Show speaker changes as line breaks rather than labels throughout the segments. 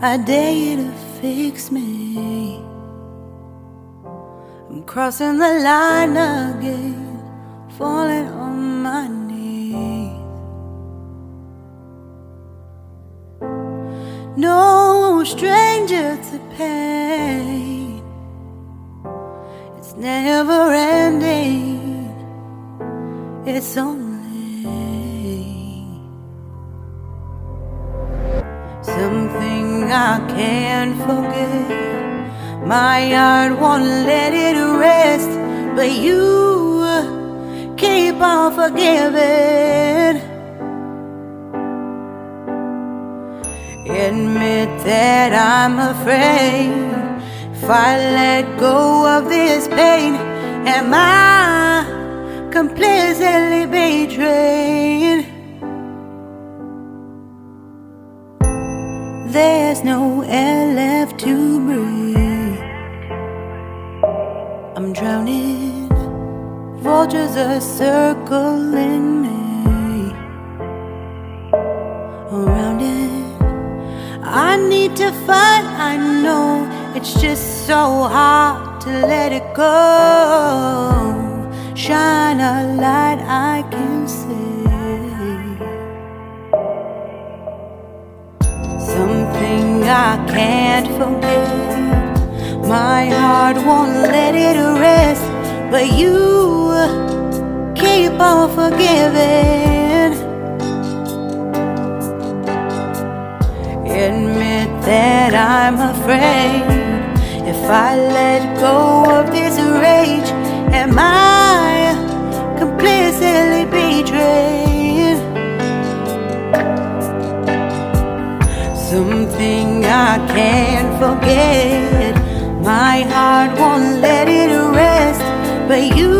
I dare you to fix me. I'm crossing the line again, falling on my knees. No stranger to pain, it's never ending, it's only something I can't forget. My heart won't let it rest, but you keep on forgiving. Admit that I'm afraid. If I let go of this pain, am I completely betrayed? There's no air left to breathe. I'm drowning, vultures are circling me. Around it, I need to fight. I know it's just so hard to let it go. Shine a light I can see. Something I can't forget. My heart won't let it rest, but you keep on forgiving. Admit that I'm afraid. If I let go of this rage, am I completely betrayed? Something I can't forget. My heart won't let it rest, but you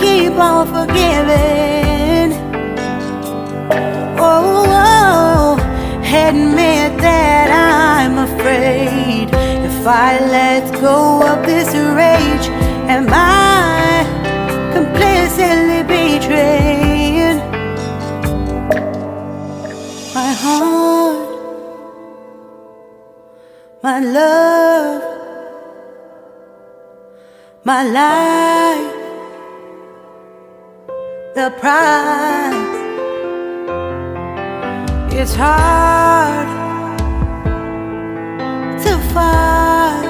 keep on forgiving. Oh, admit that I'm afraid. If I let go of this rage, am I completely betrayed? My heart, my love, my life, the price. It's hard to fight,